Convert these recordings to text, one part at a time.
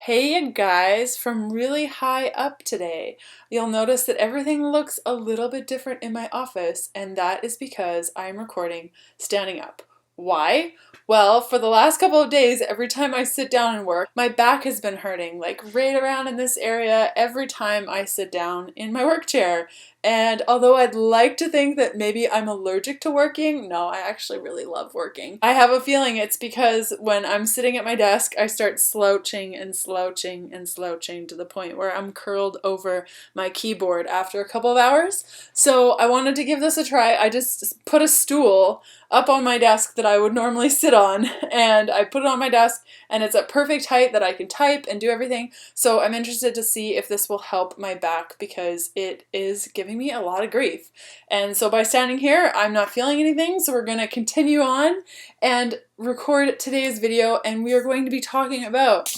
Hey you guys, from really high up today. You'll notice that everything looks a little bit different in my office, and that is because I'm recording standing up. Why? Well, for the last couple of days, every time I sit down and work, my back has been hurting, like right around in this area every time I sit down in my work chair. And although I'd like to think that maybe I'm allergic to working, no, I actually really love working. I have a feeling it's because when I'm sitting at my desk, I start slouching and slouching and slouching to the point where I'm curled over my keyboard after a couple of hours. So I wanted to give this a try. I just put a stool up on my desk that I would normally sit on, and I put it on my desk, and it's at perfect height that I can type and do everything. So I'm interested to see if this will help my back because it is giving me a lot of grief. And so by standing here, I'm not feeling anything, so we're going to continue on and record today's video, and we are going to be talking about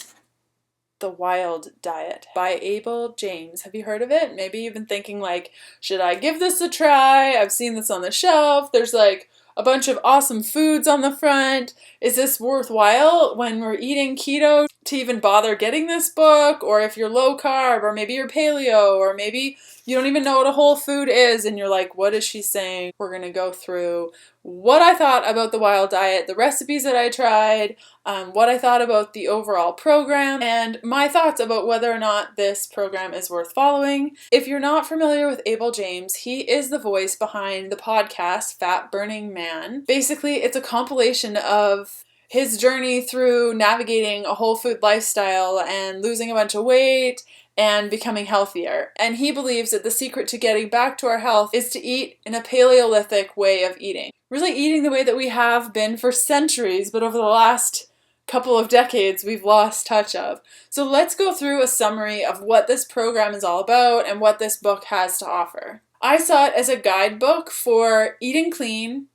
The Wild Diet by Abel James. Have you heard of it? Maybe you've been thinking like, should I give this a try? I've seen this on the shelf. There's like a bunch of awesome foods on the front. Is this worthwhile when we're eating keto to even bother getting this book? Or if you're low carb, or maybe you're paleo, or maybe you don't even know what a whole food is and you're like, what is she saying? We're going to go through what I thought about the Wild Diet, the recipes that I tried, what I thought about the overall program, and my thoughts about whether or not this program is worth following. If you're not familiar with Abel James, he is the voice behind the podcast Fat Burning Man. Basically, it's a compilation of his journey through navigating a whole food lifestyle and losing a bunch of weight and becoming healthier. And he believes that the secret to getting back to our health is to eat in a Paleolithic way of eating. Really eating the way that we have been for centuries, but over the last couple of decades we've lost touch of. So let's go through a summary of what this program is all about and what this book has to offer. I saw it as a guidebook for eating clean,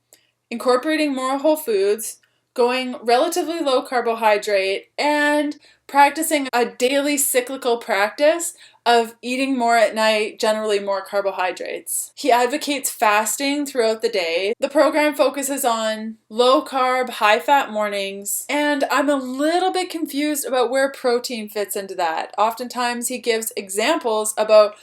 incorporating more whole foods, going relatively low carbohydrate, and practicing a daily cyclical practice of eating more at night, generally more carbohydrates. He advocates fasting throughout the day. The program focuses on low carb, high fat mornings, and I'm a little bit confused about where protein fits into that. Oftentimes he gives examples about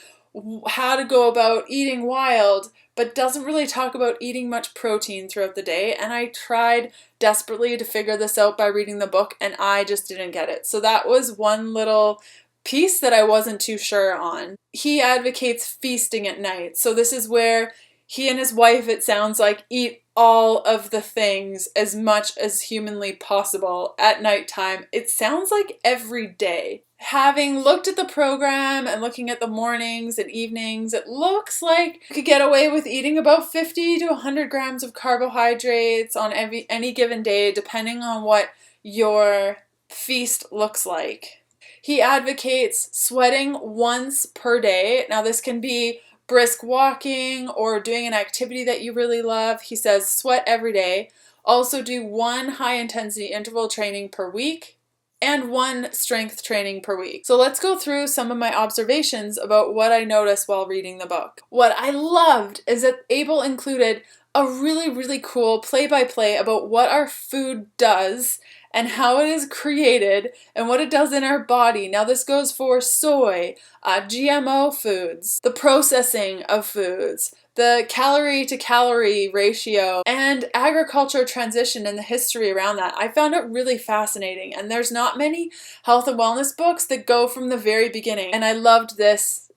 how to go about eating wild, but doesn't really talk about eating much protein throughout the day, and I tried desperately to figure this out by reading the book, and I just didn't get it. So that was one little piece that I wasn't too sure on. He advocates feasting at night, so this is where he and his wife, it sounds like, eat all of the things as much as humanly possible at nighttime. It sounds like every day. Having looked at the program and looking at the mornings and evenings, it looks like you could get away with eating about 50 to 100 grams of carbohydrates on any given day, depending on what your feast looks like. He advocates sweating once per day. Now this can be brisk walking or doing an activity that you really love. He says sweat every day. Also do 1 high intensity interval training per week and 1 strength training per week. So let's go through some of my observations about what I noticed while reading the book. What I loved is that Abel included a really cool play-by-play about what our food does and how it is created and what it does in our body. Now this goes for soy, GMO foods, the processing of foods, the calorie to calorie ratio, and agriculture transition and the history around that. I found it really fascinating, and there's not many health and wellness books that go from the very beginning, and I loved this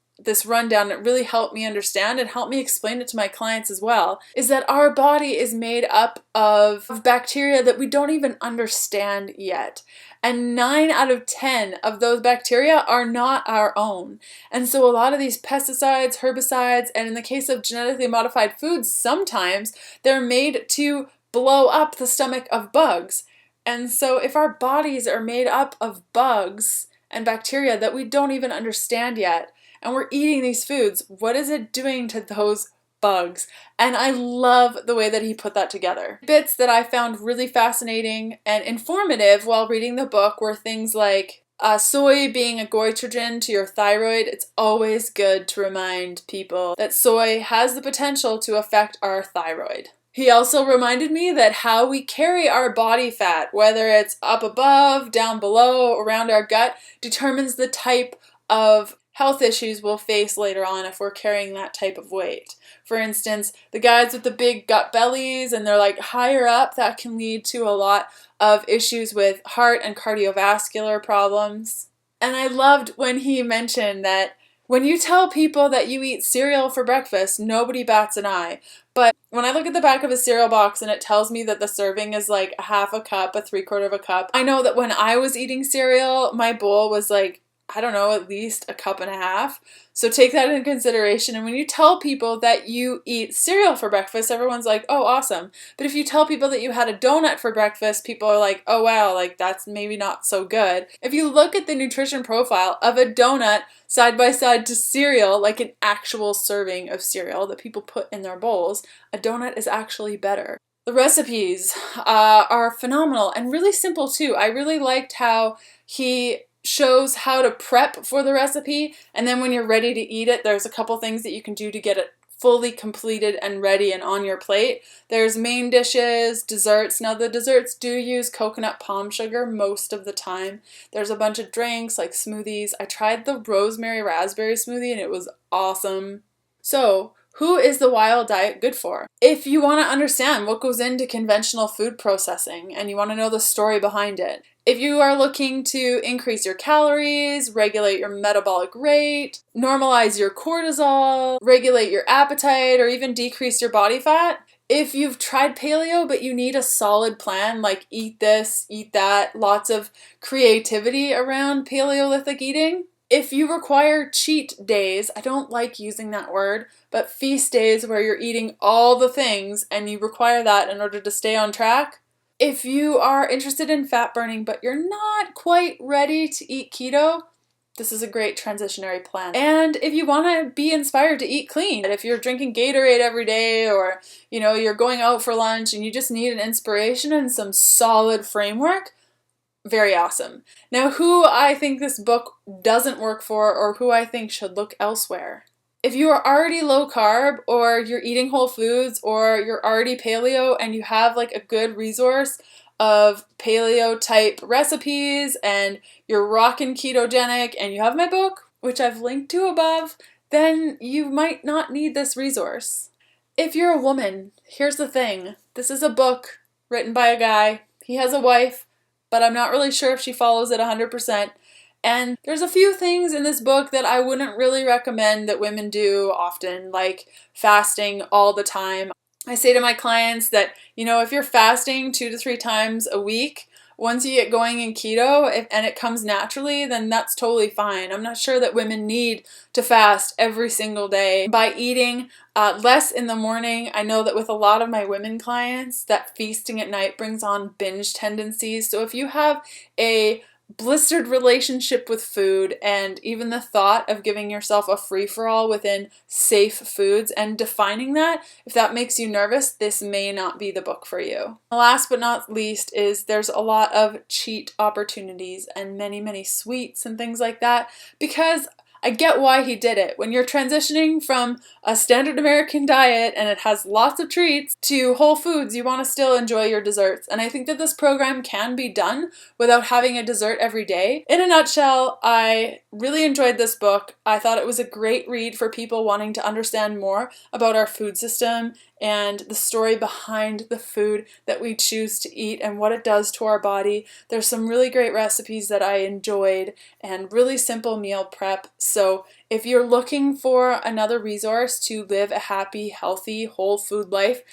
rundown. It really helped me understand and helped me explain it to my clients as well, is that our body is made up of bacteria that we don't even understand yet. And 9 out of 10 of those bacteria are not our own. And so a lot of these pesticides, herbicides, and in the case of genetically modified foods, sometimes they're made to blow up the stomach of bugs. And so if our bodies are made up of bugs and bacteria that we don't even understand yet, and we're eating these foods, what is it doing to those bugs? And I love the way that he put that together. Bits that I found really fascinating and informative while reading the book were things like soy being a goitrogen to your thyroid. It's always good to remind people that soy has the potential to affect our thyroid. He also reminded me that how we carry our body fat, whether it's up above, down below, around our gut, determines the type of health issues we'll face later on if we're carrying that type of weight. For instance, the guys with the big gut bellies and they're like higher up, that can lead to a lot of issues with heart and cardiovascular problems. And I loved when he mentioned that when you tell people that you eat cereal for breakfast, nobody bats an eye. But when I look at the back of a cereal box and it tells me that the serving is like a half a cup, a 3/4 of a cup, I know that when I was eating cereal, my bowl was like, I don't know, at least a cup and a half. So take that into consideration. And when you tell people that you eat cereal for breakfast, everyone's like, oh, awesome. But if you tell people that you had a donut for breakfast, people are like, oh, wow, like that's maybe not so good. If you look at the nutrition profile of a donut side by side to cereal, like an actual serving of cereal that people put in their bowls, a donut is actually better. The recipes are phenomenal and really simple too. I really liked how he shows how to prep for the recipe, and then when you're ready to eat it, there's a couple things that you can do to get it fully completed and ready and on your plate. There's main dishes, desserts. Now the desserts do use coconut palm sugar most of the time. There's a bunch of drinks like smoothies. I tried the rosemary raspberry smoothie and it was awesome. So, who is the wild diet good for? If you want to understand what goes into conventional food processing and you want to know the story behind it, if you are looking to increase your calories, regulate your metabolic rate, normalize your cortisol, regulate your appetite, or even decrease your body fat, if you've tried paleo but you need a solid plan, like eat this, eat that, lots of creativity around Paleolithic eating, if you require cheat days, I don't like using that word, but feast days where you're eating all the things and you require that in order to stay on track. If you are interested in fat burning but you're not quite ready to eat keto, this is a great transitionary plan. And if you want to be inspired to eat clean, if you're drinking Gatorade every day or you're going out for lunch and you just need an inspiration and some solid framework, very awesome. Now, who I think this book doesn't work for or who I think should look elsewhere. If you are already low carb or you're eating whole foods or you're already paleo and you have like a good resource of paleo type recipes and you're rocking ketogenic and you have my book, which I've linked to above, then you might not need this resource. If you're a woman, here's the thing. This is a book written by a guy. He has a wife, but I'm not really sure if she follows it 100%. And there's a few things in this book that I wouldn't really recommend that women do often, like fasting all the time. I say to my clients that, if you're fasting 2 to 3 times a week, once you get going in keto and it comes naturally, then that's totally fine. I'm not sure that women need to fast every single day. By eating less in the morning, I know that with a lot of my women clients, that feasting at night brings on binge tendencies. So if you have a blistered relationship with food and even the thought of giving yourself a free-for-all within safe foods and defining that, if that makes you nervous, this may not be the book for you. Last but not least is there's a lot of cheat opportunities and many sweets and things like that, because I get why he did it. When you're transitioning from a standard American diet and it has lots of treats to whole foods, you want to still enjoy your desserts. And I think that this program can be done without having a dessert every day. In a nutshell, I really enjoyed this book. I thought it was a great read for people wanting to understand more about our food system and the story behind the food that we choose to eat and what it does to our body. There's some really great recipes that I enjoyed and really simple meal prep. So if you're looking for another resource to live a happy, healthy, whole food life,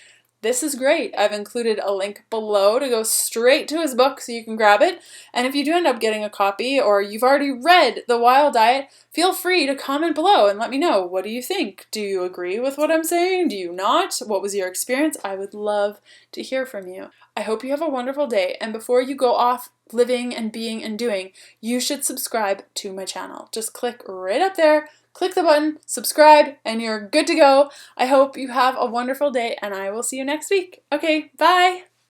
this is great. I've included a link below to go straight to his book so you can grab it. And if you do end up getting a copy or you've already read The Wild Diet, feel free to comment below and let me know. What do you think? Do you agree with what I'm saying? Do you not? What was your experience? I would love to hear from you. I hope you have a wonderful day. And before you go off living and being and doing, you should subscribe to my channel. Just click right up there. Click the button, subscribe, and you're good to go. I hope you have a wonderful day, and I will see you next week. Okay, bye!